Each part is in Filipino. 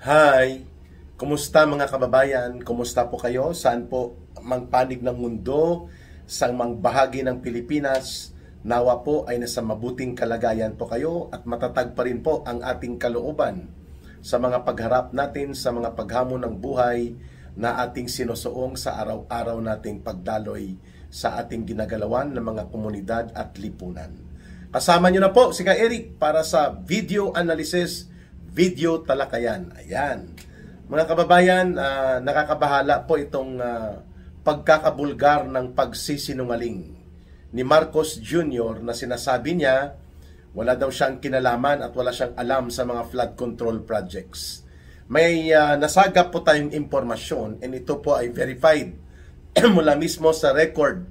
Hi! Kumusta mga kababayan? Kumusta po kayo? Saan po mang panig ng mundo, sa mang bahagi ng Pilipinas, nawa po ay nasa mabuting kalagayan po kayo at matatag pa rin po ang ating kalooban sa mga pagharap natin sa mga paghamon ng buhay na ating sinusuong sa araw-araw nating pagdaloy sa ating ginagalawan ng mga komunidad at lipunan. Kasama nyo na po si Ka Eric para sa video analysis, video talakayan. Ayan. Mga kababayan, nakakabahala po itong pagkakabulgar ng pagsisinungaling ni Marcos Jr. na sinasabi niya wala daw siyang kinalaman at wala siyang alam sa mga flood control projects. May nasagap po tayong impormasyon and ito po ay verified mula mismo sa record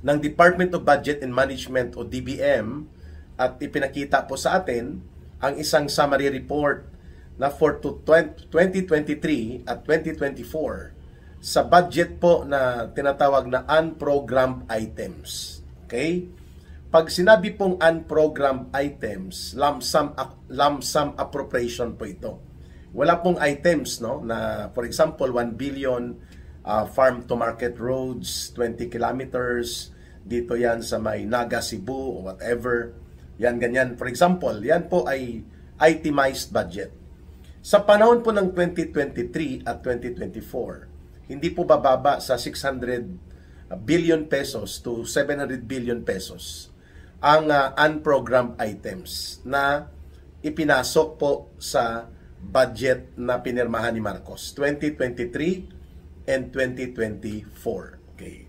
ng Department of Budget and Management o DBM at ipinakita po sa atin ang isang summary report na for 2023 at 2024 sa budget po na tinatawag na unprogrammed items. Okay? Pag sinabi pong unprogrammed items, lump sum appropriation po ito. Wala pong items, no, na for example 1 billion farm to market roads, 20 kilometers, dito yan sa may Naga, Cebu, or whatever. Yan, ganyan. For example, yan po ay itemized budget. Sa panahon po ng 2023 at 2024, hindi po bababa sa 600 billion pesos to 700 billion pesos ang unprogrammed items na ipinasok po sa budget na pinirmahan ni Marcos 2023 and 2024. Okay.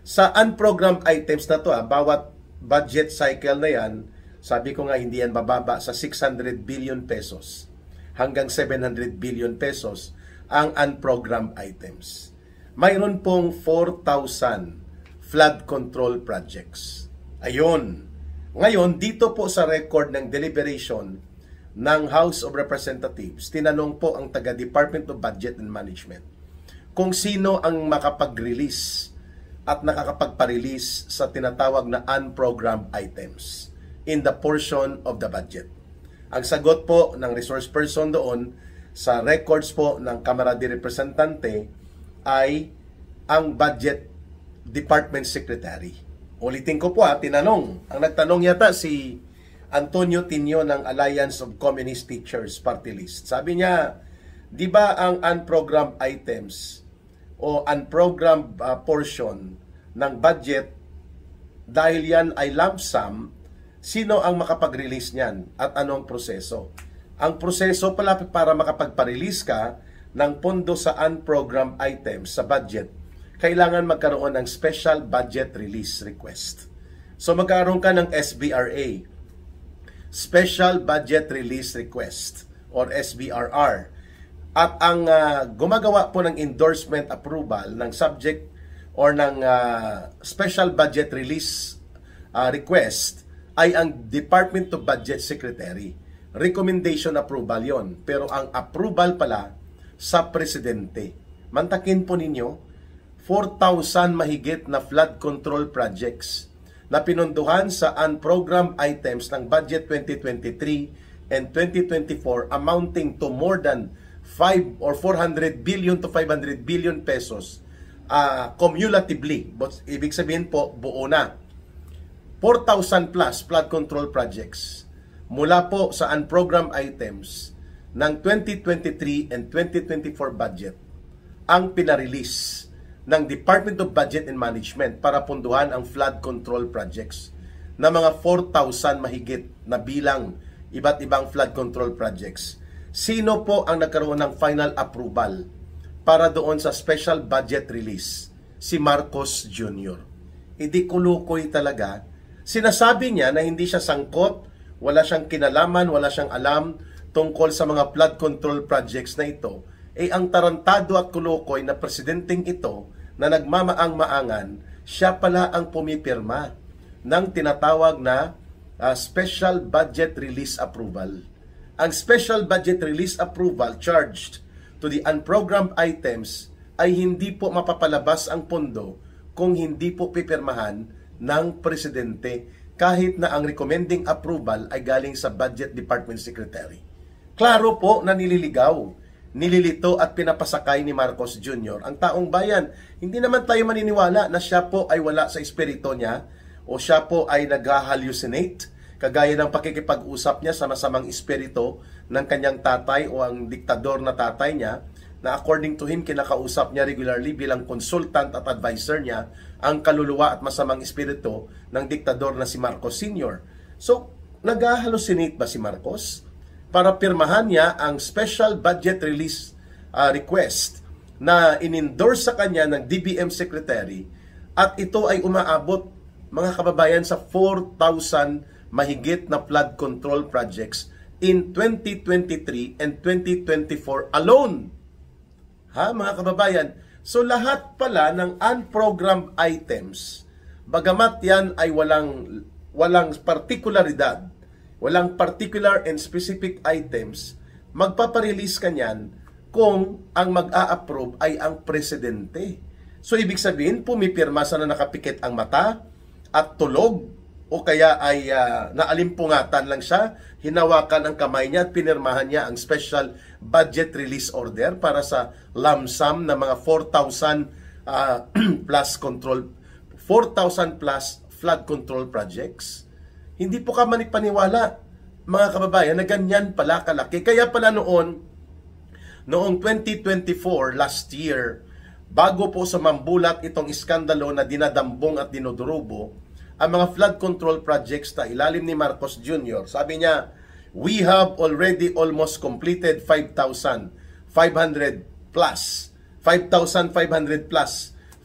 Sa unprogrammed items na to, bawat budget cycle na yan, sabi ko nga hindi yan bababa sa 600 billion pesos hanggang 700 billion pesos ang unprogrammed items. Mayroon pong 4,000 flood control projects. Ayun. Ngayon, dito po sa record ng deliberation ng House of Representatives, tinanong po ang taga-Department of Budget and Management kung sino ang makapag-release at nakakapagpa-release sa tinatawag na unprogrammed items in the portion of the budget. Ang sagot po ng resource person doon sa records po ng Kamara de Representante ay ang Budget Department Secretary. Ulitin ko po tinanong. Ang nagtanong yata si Antonio Tinio ng Alliance of Communist Teachers Party List. Sabi niya, di ba ang unprogrammed items o unprogrammed portion ng budget, dahil yan ay lump sum, sino ang makapag-release niyan at anong proseso? Ang proseso pala para makapagpa-release ka ng pondo sa unprogrammed items sa budget, kailangan magkaroon ng Special Budget Release Request. So magkaroon ka ng SBRA, Special Budget Release Request or SBRR. At ang gumagawa po ng endorsement approval ng subject or ng Special Budget Release Request ay ang Department of Budget Secretary. Recommendation approval yon, pero ang approval pala sa Presidente. Mantakin po ninyo, 4,000 mahigit na flood control projects na pinunduhan sa unprogrammed items ng Budget 2023 and 2024 amounting to more than 5 or 400 billion to 500 billion pesos cumulatively. But ibig sabihin po, buo na. 4,000 plus flood control projects mula po sa unprogrammed items ng 2023 and 2024 budget ang pinarelease ng Department of Budget and Management para punduhan ang flood control projects na mga 4,000 mahigit na bilang iba't ibang flood control projects. Sino po ang nagkaroon ng final approval para doon sa special budget release? Si Marcos Jr. Hindi kulukoy talaga. Sinasabi niya na hindi siya sangkot, wala siyang kinalaman, wala siyang alam tungkol sa mga flood control projects na ito. Ang tarantado at kulukoy na presidenteng ito na nagmamaang-maangan, siya pala ang pumipirma ng tinatawag na Special Budget Release Approval. Ang Special Budget Release Approval charged to the unprogrammed items ay hindi po mapapalabas ang pondo kung hindi po pipirmahan ng Presidente kahit na ang recommending approval ay galing sa Budget Department Secretary. Klaro po na nililigaw, nililito at pinapasakay ni Marcos Jr. ang taong bayan. Hindi naman tayo maniniwala na siya po ay wala sa espiritu niya o siya po ay nag-hallucinate kagaya ng pakikipag-usap niya sa masamang espiritu ng kanyang tatay o ang diktador na tatay niya, na according to him, kinakausap niya regularly bilang consultant at advisor niya ang kaluluwa at masamang espiritu ng diktador na si Marcos Sr. So, nag-hallucinate ba si Marcos para pirmahan niya ang special budget release request na in-endorse sa kanya ng DBM Secretary, at ito ay umaabot, mga kababayan, sa 4,000 mahigit na flood control projects in 2023 and 2024 alone. Ha, mga kababayan? So lahat pala ng unprogrammed items, bagamat yan ay walang partikularidad, walang particular and specific items, magpaparelease ka niyan kung ang mag-a-approve ay ang presidente. So ibig sabihin, pumipirma sa na nakapikit ang mata at tulog, o kaya ay naalimpungatan lang siya, hinawakan ang kamay niya at pinirmahan niya ang special budget release order para sa lump sum na mga 4,000 plus control, 4,000 plus flood control projects. Hindi po ka manipaniwala, mga kababayan, na ganyan pala kalaki. Kaya pala noong 2024, last year, bago po sa mambulat itong iskandalo na dinadambong at dinudurubo ang mga flood control projects na ilalim ni Marcos Jr., sabi niya, we have already almost completed 5,500 plus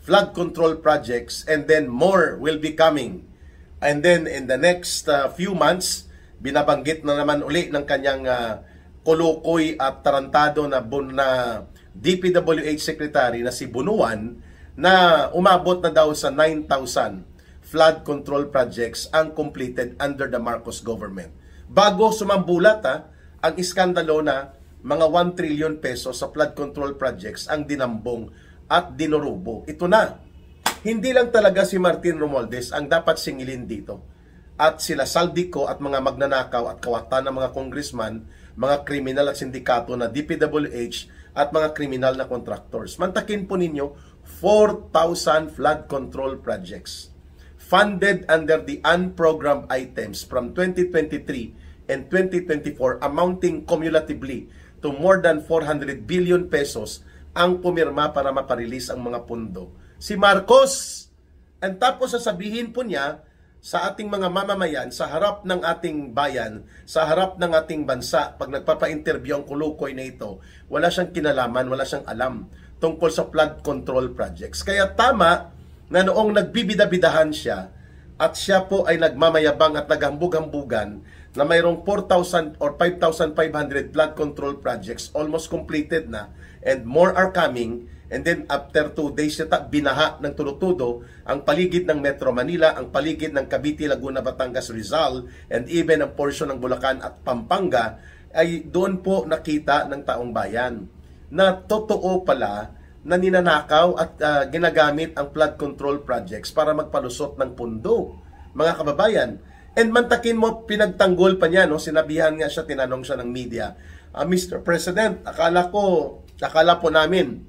flood control projects, and then more will be coming. And then in the next few months, binabanggit na naman uli ng kanyang kulukoy at tarantado na DPWH Secretary na si Bunuan, na umabot na daw sa 9,000 flood control projects ang completed under the Marcos government. Bago sumambulat ang iskandalo na mga 1 trillion pesos sa flood control projects ang dinambong at dinurubo. Ito na. Hindi lang talaga si Martin Romualdez ang dapat singilin dito. At sila Saldico at mga magnanakaw at kawatan ng mga congressman, mga kriminal at sindikato na DPWH at mga kriminal na contractors. Mantakin po ninyo, 4,000 flood control projects funded under the unprogrammed items from 2023 and 2024 amounting cumulatively to more than 400 billion pesos ang pumirma para maparelease ang mga pundo. Si Marcos, and tapos sasabihin po niya sa ating mga mamamayan, sa harap ng ating bayan, sa harap ng ating bansa, pag nagpapa-interview ang kulukoy na ito, wala siyang kinalaman, wala siyang alam tungkol sa flood control projects. Kaya tama na noong nagbibida-bidahan siya at siya po ay nagmamayabang at naghambug-hambugan na mayroong 4,000 or 5,500 flood control projects almost completed na, and more are coming. And then after 2 days binaha ng tulo-tudo ang paligid ng Metro Manila, ang paligid ng Cavite, Laguna, Batangas, Rizal, and even ang portion ng Bulacan at Pampanga, ay doon po nakita ng taong bayan na totoo pala na ninanakaw at ginagamit ang flood control projects para magpalusot ng pundo, mga kababayan. And mantakin mo, pinagtanggol pa niya, no? Sinabihan nga siya, tinanong siya ng media, Mr. President, akala po namin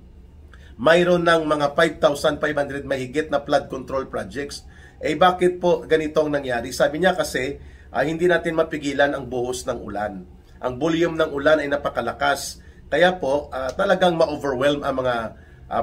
mayroon ng mga 5,500 mahigit na flood control projects. Bakit po ganitong nangyari? Sabi niya kasi, hindi natin mapigilan ang buhos ng ulan. Ang volume ng ulan ay napakalakas. Kaya po, talagang ma-overwhelm ang mga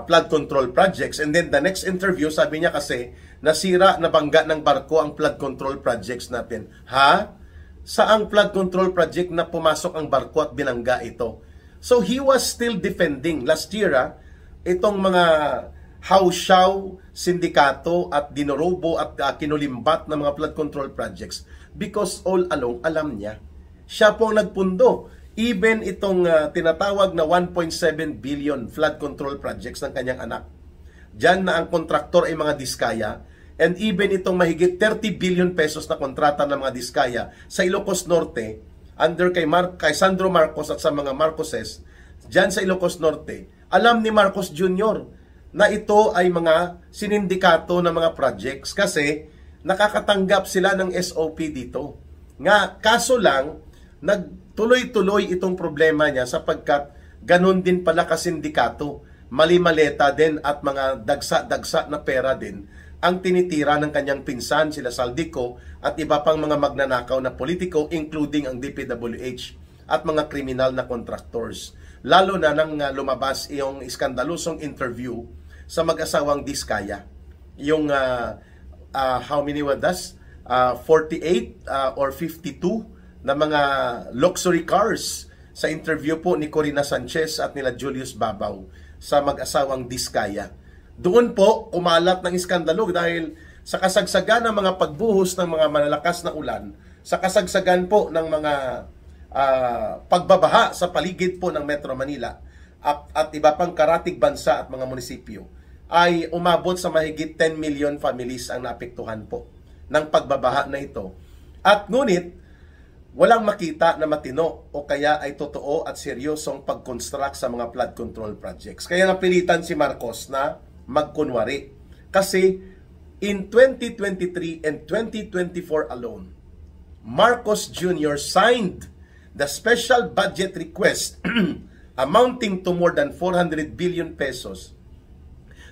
flood control projects. And then the next interview, sabi niya kasi, nasira, nabangga ng barko ang flood control projects natin. Ha? Saang flood control project na pumasok ang barko at binangga ito? So he was still defending last year, itong mga hausyaw, sindikato at dinurubo at kinulimbat ng mga flood control projects, because all along alam niya, siya po ang nagpundo. Even itong tinatawag na 1.7 billion flood control projects ng kanyang anak, diyan na ang kontraktor ay mga Diskaya, and even itong mahigit 30 billion pesos na kontrata ng mga Diskaya sa Ilocos Norte, under kay Sandro Marcos at sa mga Marcoses, diyan sa Ilocos Norte, alam ni Marcos Jr. na ito ay mga sinindikato ng mga projects kasi nakakatanggap sila ng SOP dito. Nga, kaso lang, tuloy-tuloy itong problema niya sapagkat ganun din pala kasindikato. Mali-maleta din at mga dagsa-dagsa na pera din ang tinitira ng kanyang pinsan, sila Saldico, at iba pang mga magnanakaw na politiko, including ang DPWH at mga kriminal na contractors. Lalo na nang lumabas yung iskandalusong interview sa mag-asawang Diskaya. Yung how many were that? 48 or 52 na mga luxury cars sa interview po ni Corina Sanchez at nila Julius Babaw sa mag-asawang Diskaya. Doon po kumalat ng iskandalo dahil sa kasagsagan ng mga pagbuhos ng mga malalakas na ulan, sa kasagsagan po ng mga pagbabaha sa paligid po ng Metro Manila at iba pang karatig bansa at mga munisipyo, ay umabot sa mahigit 10 million families ang naapektuhan po ng pagbabaha na ito. At ngunit, walang makita na matino o kaya ay totoo at seryosong pag-construct sa mga flood control projects. Kaya napilitan si Marcos na magkunwari. Kasi in 2023 and 2024 alone, Marcos Jr. signed the special budget request amounting to more than 400 billion pesos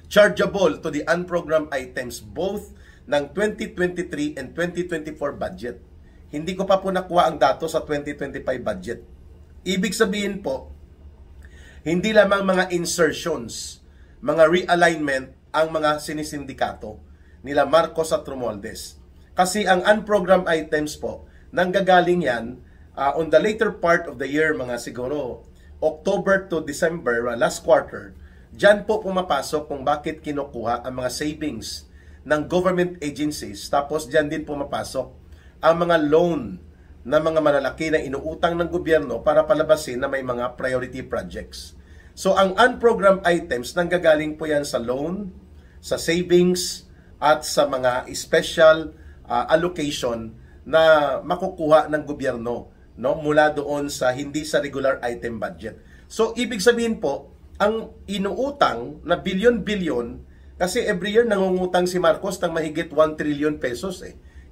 chargeable to the unprogrammed items both ng 2023 and 2024 budget. Hindi ko pa po nakuha ang dato sa 2025 budget. Ibig sabihin po, hindi lamang mga insertions, mga realignment ang mga sinisindikato nila Marcos at Romualdez. Kasi ang unprogrammed items po, nanggagaling yan on the later part of the year, mga siguro October to December, last quarter, dyan po pumapasok kung bakit kinukuha ang mga savings ng government agencies. Tapos dyan din pumapasok ang mga loan na mga malalaki na inuutang ng gobyerno para palabasin na may mga priority projects. So ang unprogrammed items, nanggagaling po yan sa loan, sa savings, at sa mga special allocation na makukuha ng gobyerno, no, mula doon sa hindi sa regular item budget. So ibig sabihin po, ang inuutang na bilyon-bilyon, kasi every year nangungutang si Marcos ng mahigit 1 trillion pesos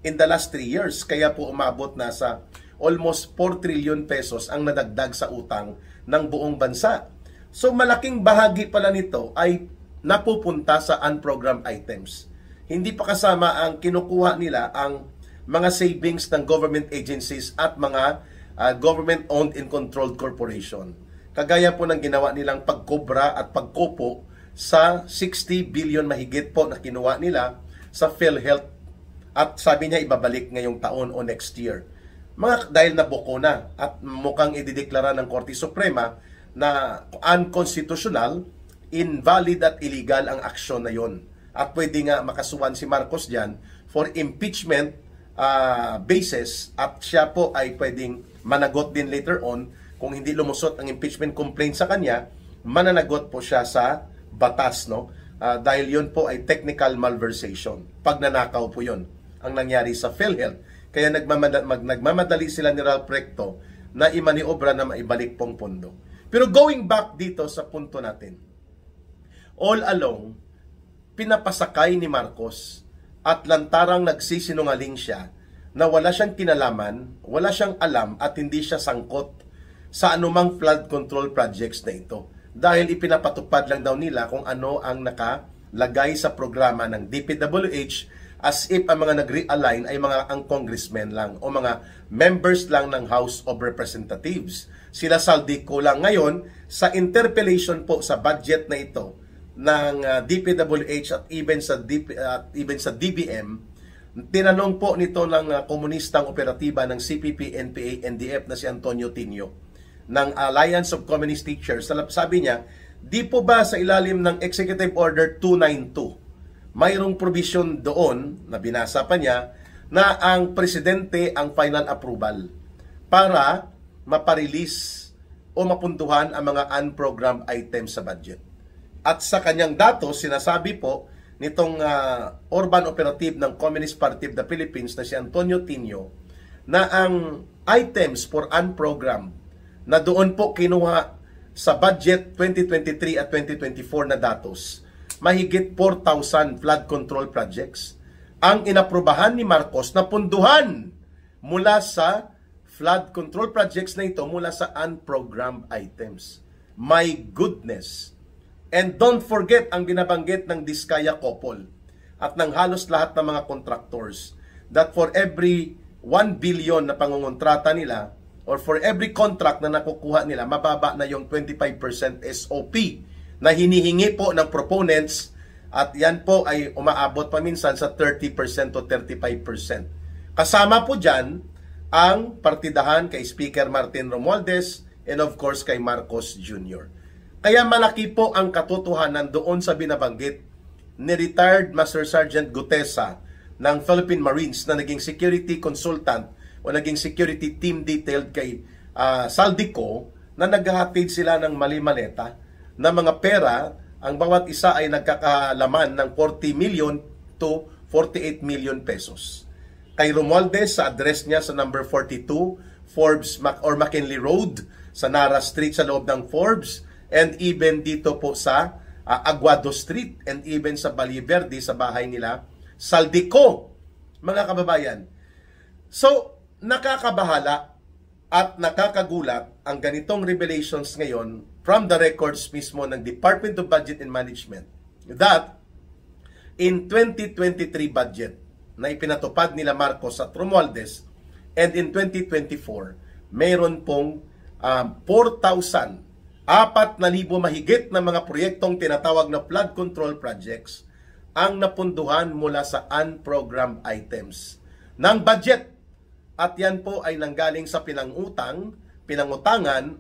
in the last 3 years. Kaya po umabot na sa almost 4 trillion pesos ang nadagdag sa utang ng buong bansa. So malaking bahagi pala nito ay napupunta sa unprogrammed items. Hindi pa kasama ang kinukuha nila ang mga savings ng government agencies at mga government-owned and controlled corporation. Kagaya po ng ginawa nilang pagkobra at pagkopo sa 60 billion mahigit po na kinuha nila sa PhilHealth. At sabi niya ibabalik ngayong taon o next year. Dahil nabuko na at mukhang idideklara ng Korte Suprema na unconstitutional, invalid at illegal ang aksyon na yon. At pwede nga makasuhan si Marcos dyan for impeachment basis at siya po ay pwedeng managot din later on kung hindi lumusot ang impeachment complaint sa kanya, mananagot po siya sa batas, no? Dahil yun po ay technical malversation. Pagnanakaw po yun ang nangyari sa PhilHealth. Kaya nagmamadali sila ni Ralph Recto na imaniobra na maibalik pong pondo. Pero going back dito sa punto natin, all along, pinapasakay ni Marcos at lantarang nagsisinungaling siya na wala siyang kinalaman, wala siyang alam at hindi siya sangkot sa anumang flood control projects na ito. Dahil ipinapatupad lang daw nila kung ano ang nakalagay sa programa ng DPWH as if ang mga nag-realign ay mga ang congressmen lang o mga members lang ng House of Representatives. Sila Saldico lang ngayon sa interpellation po sa budget na ito ng DPWH at even sa DBM, tinanong po nito ng komunistang operatiba ng CPP, NPA, NDF na si Antonio Tinio ng Alliance of Communist Teachers. Sabi niya, di po ba sa ilalim ng Executive Order 292 mayroong provision doon na binasa pa niya na ang presidente ang final approval para maparelease o mapuntuhan ang mga unprogrammed items sa budget. At sa kanyang datos, sinasabi po nitong urban operative ng Communist Party of the Philippines na si Antonio Tinio na ang items for unprogrammed na doon po kinuha sa budget 2023 at 2024 na datos, mahigit 4,000 flood control projects ang inaprubahan ni Marcos na punduhan mula sa flood control projects na ito mula sa unprogrammed items. My goodness! And don't forget ang binabanggit ng Diskaya Couple at ng halos lahat ng mga contractors that for every 1 billion na pangungontrata nila or for every contract na nakukuha nila, mababa na yung 25% SOP na hinihingi po ng proponents at yan po ay umaabot paminsan sa 30% to 35%. Kasama po dyan ang partidahan kay Speaker Martin Romualdez and of course kay Marcos Jr. Kaya malaki po ang katotohanan doon sa binabanggit ni retired Master Sergeant Gutesa ng Philippine Marines na naging security consultant o naging security team detailed kay Saldico na naghahatid sila ng mali-maleta na mga pera, ang bawat isa ay nagkakalaman ng 40 million to 48 million pesos. Kay Romualdez sa address niya sa number 42 Forbes or McKinley Road sa Nara Street sa loob ng Forbes, and even dito po sa Aguado Street, and even sa Valverde sa bahay nila Saldico, mga kababayan. So, nakakabahala at nakakagulat ang ganitong revelations ngayon from the records mismo ng Department of Budget and Management that in 2023 budget na ipinatupad nila Marcos at Romualdez and in 2024, mayroon pong 4,000 mahigit na mga proyektong tinatawag na flood control projects ang napunduhan mula sa unprogrammed items ng budget. At yan po ay nanggaling sa pinangutangan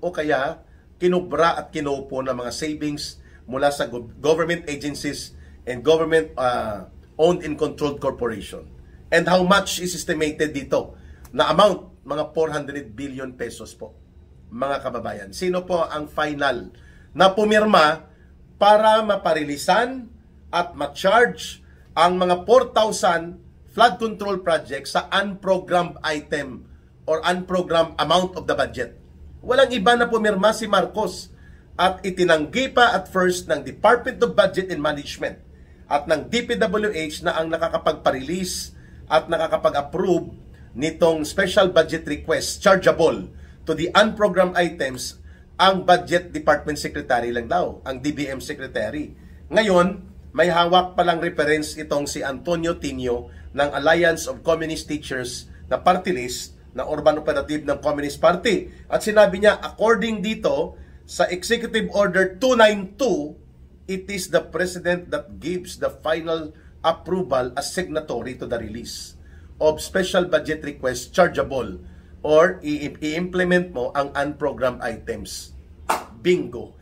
o kaya kinubra at kinupo ng mga savings mula sa government agencies and government owned and controlled corporation. And how much is estimated dito? Na amount, mga 400 billion pesos po. Mga kababayan, sino po ang final na pumirma para maparilisan at ma-charge ang mga 4,000 flood control projects sa unprogrammed item or unprogrammed amount of the budget? Walang iba na pumirma si Marcos at itinanggi pa at first ng Department of Budget and Management at ng DPWH na ang nakakapagpa-release at nakakapag-approve nitong special budget request chargeable to the unprogrammed items ang Budget Department Secretary lang daw, ang DBM Secretary. Ngayon, may hawak palang reference itong si Antonio Tinio ng Alliance of Communist Teachers na party list na urban operative ng Communist Party. At sinabi niya, according dito sa Executive Order 292, it is the President that gives the final approval as signatory to the release of special budget request chargeable or i-implement mo ang unprogrammed items. Bingo!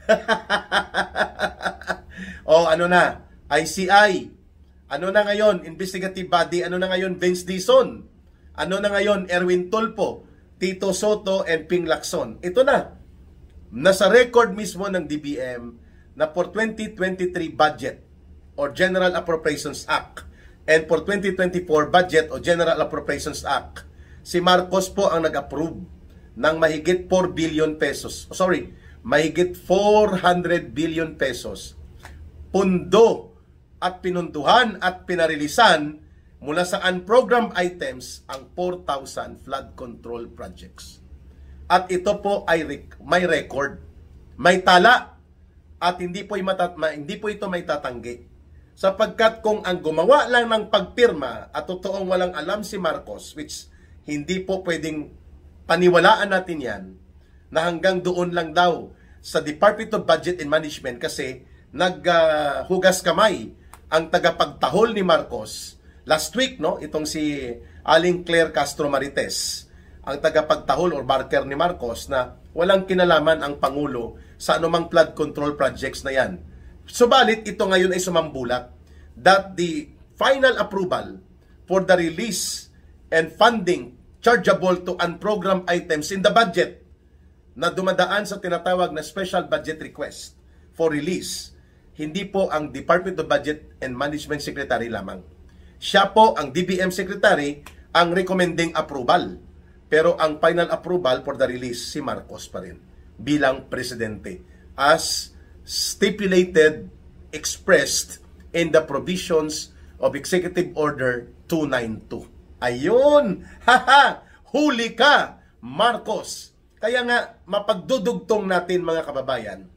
O ano na? ICI. Ano na ngayon? Investigative body. Ano na ngayon? Vince Dizon. Ano na ngayon? Erwin Tulfo, Tito Soto, and Ping Lacson. Ito na. Nasa record mismo ng DBM na for 2023 budget or General Appropriations Act and for 2024 budget o General Appropriations Act, si Marcos po ang nag-approve ng mahigit 4 billion pesos. Mahigit 400 billion pesos. Pundo at pinunduhan at pinarilisan mula sa unprogrammed items ang 4,000 flood control projects. At ito po ay may record, may tala, at hindi po ito may tatanggi. Sapagkat kung ang gumawa lang ng pagpirma at totoong walang alam si Marcos, which hindi po pwedeng paniwalaan natin yan, na hanggang doon lang daw sa Department of Budget and Management kasi naghugas kamay ang tagapagtahol ni Marcos last week, no? Itong si Aling Claire Castro Marites, ang tagapagtahol or barker ni Marcos na walang kinalaman ang Pangulo sa anumang flood control projects na yan. Subalit, ito ngayon ay sumambulat that the final approval for the release and funding chargeable to unprogrammed items in the budget na dumadaan sa tinatawag na special budget request for release, hindi po ang Department of Budget and Management Secretary lamang. Siya po ang DBM Secretary ang recommending approval. Pero ang final approval for the release, si Marcos pa rin bilang presidente as stipulated, expressed in the provisions of Executive Order 292. Ayun! Haha! Huli ka! Marcos. Kaya nga, mapagdudugtong natin mga kababayan,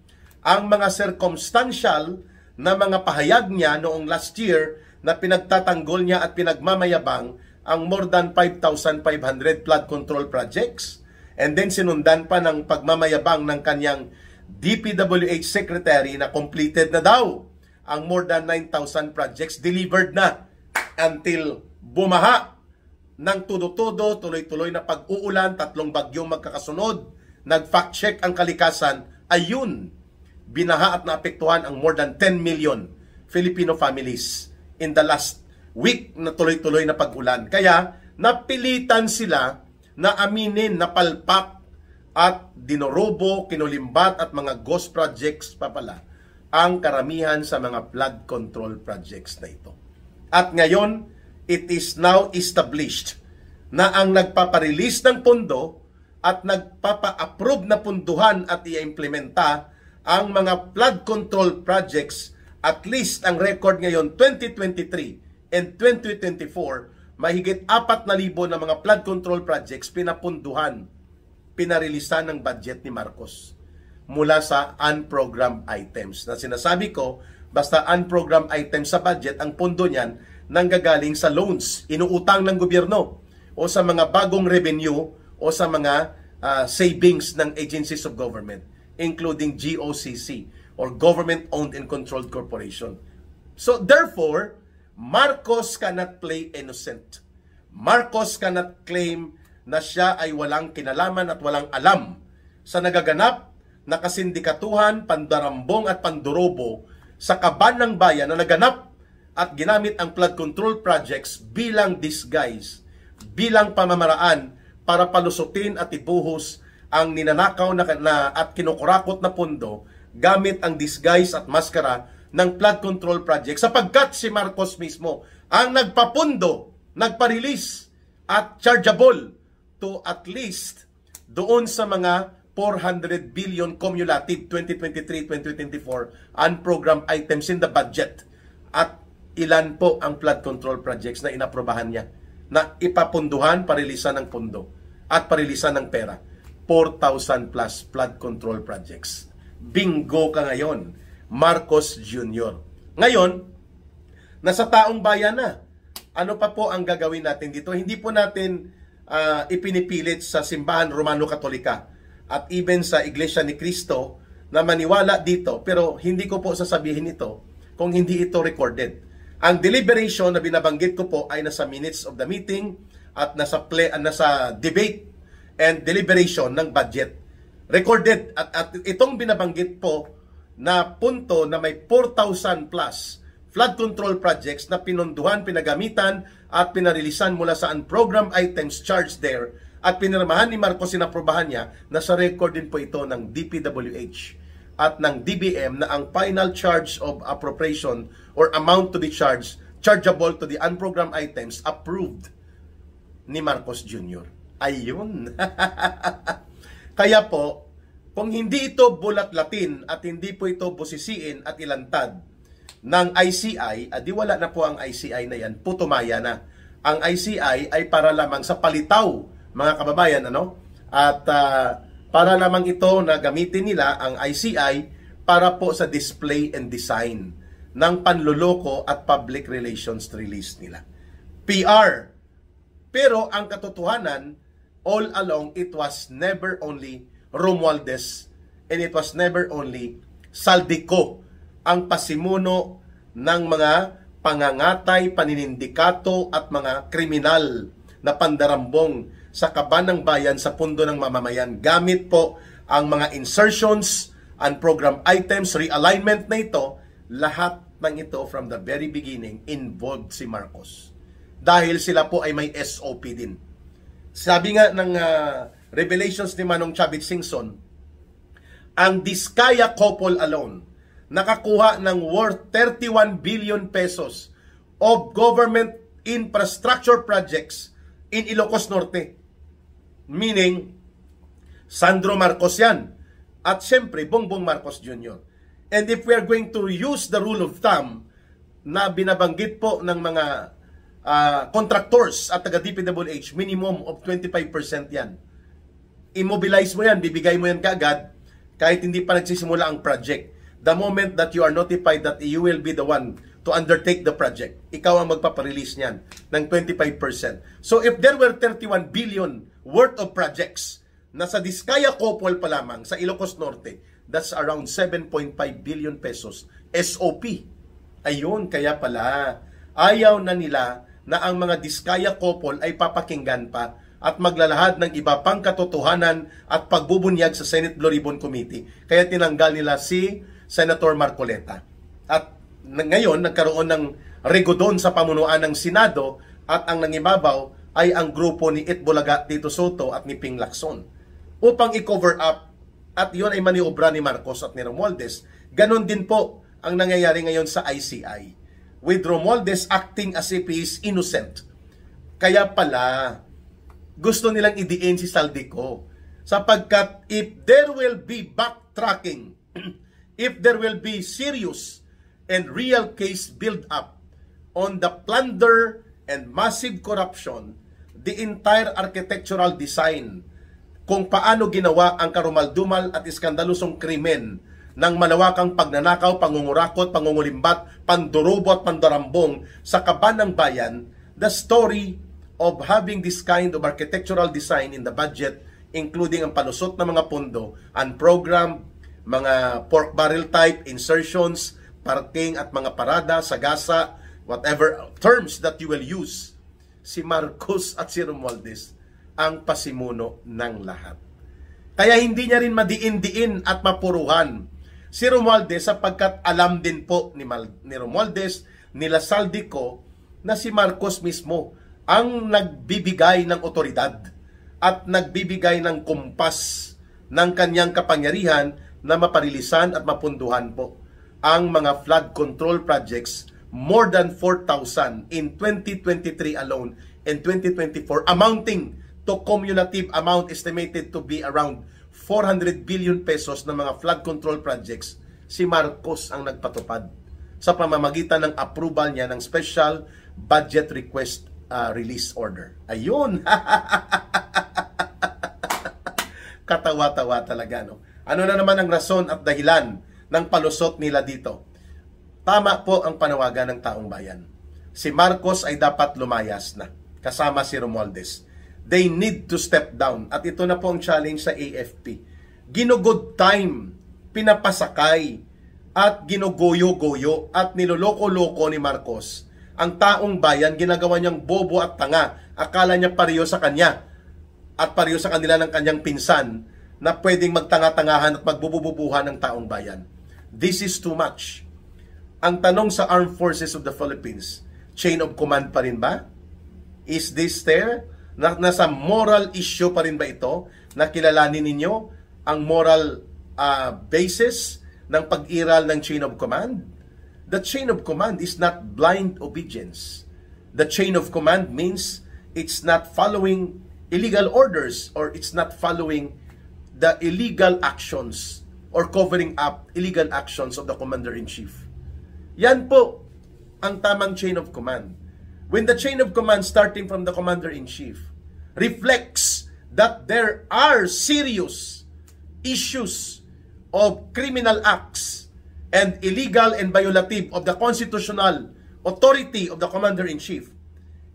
ang mga circumstantial na mga pahayag niya noong last year na pinagtatanggol niya at pinagmamayabang ang more than 5,500 flood control projects. And then sinundan pa ng pagmamayabang ng kanyang DPWH Secretary na completed na daw ang more than 9,000 projects, delivered na until bumaha ng tudo-tudo, tuloy-tuloy na pag-uulan, 3 bagyong magkakasunod, nag-fact check ang kalikasan, ayun, binaha at naapektuhan ang more than 10 million Filipino families in the last week na tuloy-tuloy na pag-ulan. Kaya napilitan sila na aminin na palpak at dinorobo, kinulimbat at mga ghost projects pa pala ang karamihan sa mga flood control projects na ito. At ngayon, it is now established na ang nagpaparelease ng pondo at nagpapa-approve na punduhan at i-implementa ang mga flood control projects, at least ang record ngayon 2023 and 2024, mahigit 4,000 na mga flood control projects pinapunduhan, pinarilisan ng budget ni Marcos mula sa unprogrammed items. Na sinasabi ko, basta unprogrammed items sa budget, ang pondo niyan nanggagaling sa loans, inuutang ng gobyerno o sa mga bagong revenue o sa mga savings ng agencies of government, including GOCC or Government-Owned and Controlled Corporation. So therefore, Marcos cannot play innocent. Marcos cannot claim na siya ay walang kinalaman at walang alam sa nagaganap na kasindikatuhan, pandarambong at pandurobo sa kaban ng bayan na naganap at ginamit ang flood control projects bilang disguise, bilang pamamaraan para palusutin at ibuhos ang ninanakaw at kinukurakot na pondo gamit ang disguise at maskara ng flood control project, sapagkat si Marcos mismo ang nagpapundo, nagpa-release at chargeable to at least doon sa mga 400 billion cumulative 2023-2024 unprogrammed items in the budget. At ilan po ang flood control projects na inaprobahan niya na ipapunduhan, parilisan ng pondo at parilisan ng pera? 4,000 plus flood control projects. Bingo ka ngayon, Marcos Jr. Ngayon, nasa taong bayan na. Ano pa po ang gagawin natin dito? Hindi po natin ipinipilit sa simbahan Romano-Katolika at even sa Iglesia ni Cristo na maniwala dito, pero hindi ko po sasabihin ito kung hindi ito recorded. Ang deliberation na binabanggit ko po ay nasa minutes of the meeting at nasa debate and deliberation ng budget. Recorded at itong binabanggit po na punto na may 4,000 plus flood control projects na pinunduhan, pinagamitan at pinarilisan mula sa unprogrammed items charged there at pinirmahan ni Marcos, sinaprobahan niya, na sa record din po ito ng DPWH at ng DBM na ang final charge of appropriation or amount to be charged, chargeable to the unprogrammed items approved ni Marcos Jr. Ayun. Kaya po, kung hindi ito bulat-latin at hindi po ito busisiin at ilantad ng ICI, di wala na po ang ICI na yan, putumaya na. Ang ICI ay para lamang sa palitaw, mga kababayan, ano? At para lamang ito na gamitin nila ang ICI para po sa display and design ng panluloko at public relations release nila. PR. Pero ang katotohanan, all along, it was never only Romualdez and it was never only Saldico ang pasimuno ng mga pangangatay, paninindikato at mga kriminal na pandarambong sa kaban ng bayan sa pundo ng mamamayan. Gamit po ang mga insertions, unprogrammed items, realignment na ito, lahat ng ito from the very beginning involved si Marcos. Dahil sila po ay may SOP din. Sabi nga ng revelations ni Manong Chavit Singson, ang Diskaya couple alone nakakuha ng worth 31 billion pesos of government infrastructure projects in Ilocos Norte. Meaning, Sandro Marcos yan. At siyempre, Bongbong Marcos Jr. And if we are going to use the rule of thumb na binabanggit po ng mga contractors at taga-DPWH, minimum of 25% yan immobilize mo yan, bibigay mo yan kaagad kahit hindi pa nagsisimula ang project. The moment that you are notified that you will be the one to undertake the project, ikaw ang magpaparelease niyan ng 25%. So if there were 31 billion worth of projects na sa Diskaya Couple pa lamang sa Ilocos Norte, that's around 7.5 billion pesos SOP. Ayun, kaya pala ayaw na nila na ang mga Diskaya Couple ay papakinggan pa at maglalahad ng iba pang katotohanan at pagbubunyag sa Senate Blue Ribbon Committee. Kaya tinanggal nila si Senator Marcoleta. At ngayon, nagkaroon ng regodon sa pamunuan ng Senado at ang nangibabaw ay ang grupo ni Itbulaga, Tito Soto at ni Ping Lacson. Upang i-cover up at yun ay maniobra ni Marcos at ni Romualdez. Ganon din po ang nangyayari ngayon sa ICI. With Romualdez acting as if he is innocent. Kaya pala, gusto nilang idiin si Saldico. Sapagkat if there will be backtracking, if there will be serious and real case build-up on the plunder and massive corruption, the entire architectural design, kung paano ginawa ang karumaldumal at iskandalusong krimen ng malawakang pagnanakaw, pangungurakot, pangungulimbat, pandurubo at pandarambong sa kaban ng bayan, the story of having this kind of architectural design in the budget, including ang palusot ng mga pondo, unprogrammed, mga pork barrel type insertions, parking at mga parada, sagasa, whatever terms that you will use, si Marcos at si Romualdez ang pasimuno ng lahat. Kaya hindi niya rin madiin-diin at mapuruhan si Romualdez sapagkat alam din po ni Romualdez, nila Saldico, na si Marcos mismo ang nagbibigay ng otoridad at nagbibigay ng kumpas ng kanyang kapangyarihan na maparilisan at mapunduhan po ang mga flood control projects, more than 4,000 in 2023 alone and 2024, amounting to cumulative amount estimated to be around 400 billion pesos ng mga flood control projects. Si Marcos ang nagpatupad sa pamamagitan ng approval niya ng Special Budget Request Release Order. Ayun! Katawa-tawa talaga, no? Ano na naman ang rason at dahilan ng palusot nila dito? Tama po ang panawagan ng taong bayan. Si Marcos ay dapat lumayas na, kasama si Romualdez. They need to step down. At ito na po ang challenge sa AFP. Ginugood time, pinapasakay, at ginugoyo-goyo, at niloloko-loko ni Marcos. Ang taong bayan, ginagawa niyang bobo at tanga. Akala niya pareho sa kanya, at pareho sa kanila ng kanyang pinsan, na pwedeng magtanga-tangahan at magbubububuhan ng taong bayan. This is too much. Ang tanong sa Armed Forces of the Philippines, chain of command pa rin ba? Is this there? Nasa moral issue pa rin ba ito? Na kilalanin ninyo ang moral basis ng pag-iral ng chain of command? The chain of command is not blind obedience. The chain of command means it's not following illegal orders or it's not following the illegal actions or covering up illegal actions of the Commander-in-Chief. Yan po ang tamang chain of command. When the chain of command starting from the Commander-in-Chief reflects that there are serious issues of criminal acts and illegal and violative of the constitutional authority of the Commander-in-Chief,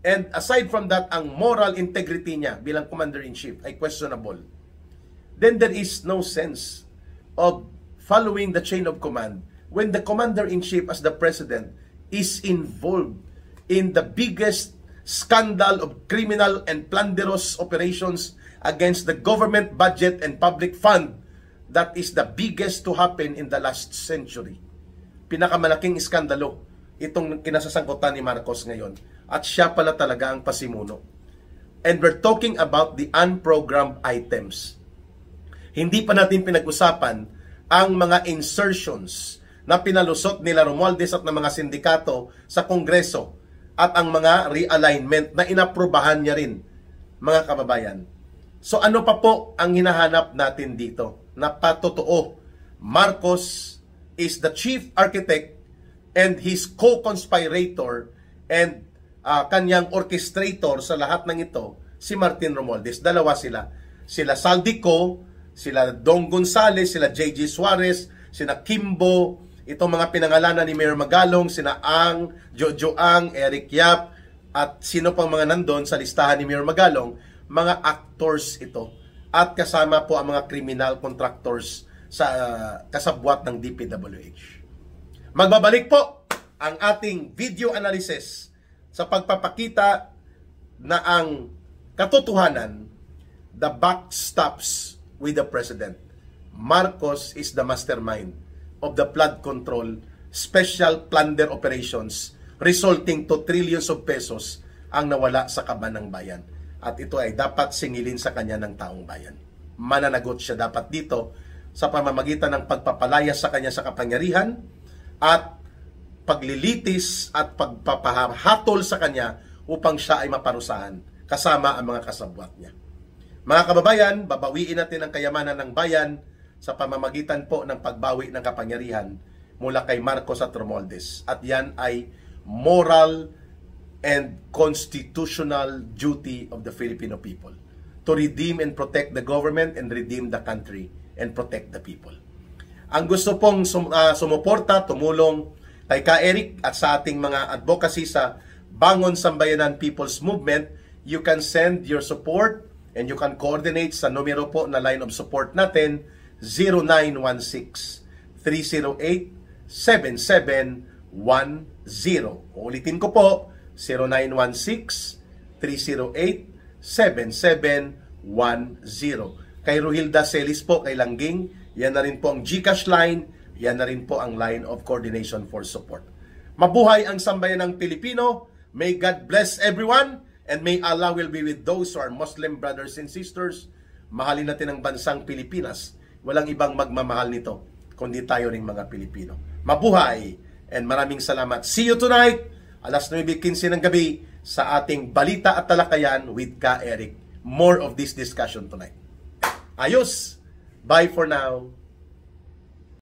and aside from that, ang moral integrity niya bilang Commander-in-Chief ay questionable, then there is no sense of following the chain of command when the Commander-in-Chief as the President is involved in the biggest scandal of criminal and plunderous operations against the government budget and public fund that is the biggest to happen in the last century. Pinakamalaking iskandalo itong kinasasangkutan ni Marcos ngayon. At siya pala talaga ang pasimuno. And we're talking about the unprogrammed items. Hindi pa natin pinag-usapan ang mga insertions na pinalusot nila Romualdez at ng mga sindikato sa Kongreso at ang mga realignment na inaprubahan niya rin, mga kababayan. So ano pa po ang hinahanap natin dito? Na patotoo, Marcos is the chief architect and his co-conspirator and kanyang orchestrator sa lahat ng ito, si Martin Romualdez. Dalawa sila. sila Saldico, sila Dong Gonzales, sila JG Suarez, sina Kimbo, itong mga pinangalanan ni Mayor Magalong, sina Ang, Jojo Ang, Eric Yap, at sino pang mga nandun sa listahan ni Mayor Magalong, mga actors ito. At kasama po ang mga criminal contractors sa kasabwat ng DPWH. Magbabalik po ang ating video analysis sa pagpapakita na ang katotohanan, the buck stops with the President. Marcos is the mastermind of the flood control special plunder operations resulting to trillions of pesos ang nawala sa kaban ng bayan. At ito ay dapat singilin sa kanya ng taong bayan. Mananagot siya dapat dito sa pamamagitan ng pagpapalaya sa kanya sa kapangyarihan at paglilitis at pagpapahatol sa kanya upang siya ay maparusahan kasama ang mga kasabwat niya. Mga kababayan, babawiin natin ang kayamanan ng bayan sa pamamagitan po ng pagbawi ng kapangyarihan mula kay Marcos at Romualdez. At yan ay moral and constitutional duty of the Filipino people to redeem and protect the government and redeem the country and protect the people. Ang gusto pong sumuporta, tumulong kay Ka Eric at sa ating mga advocacy sa Bangon Sambayanan People's Movement, you can send your support and you can coordinate sa numero po na line of support natin, 0916-308-7710. Ulitin ko po, 0916-308-7710. Kay Ruhilda Celis po, kay Langging, yan na rin po ang GCash line, yan na rin po ang line of coordination for support. Mabuhay ang sambayanang Pilipino. May God bless everyone and may Allah will be with those who are Muslim brothers and sisters. Mahalin natin ang bansang Pilipinas. Walang ibang magmamahal nito kundi tayo ring mga Pilipino. Mabuhay and maraming salamat. See you tonight, alas 9:15 ng gabi sa ating Balita at Talakayan with Ka Eric. More of this discussion tonight. Ayos! Bye for now.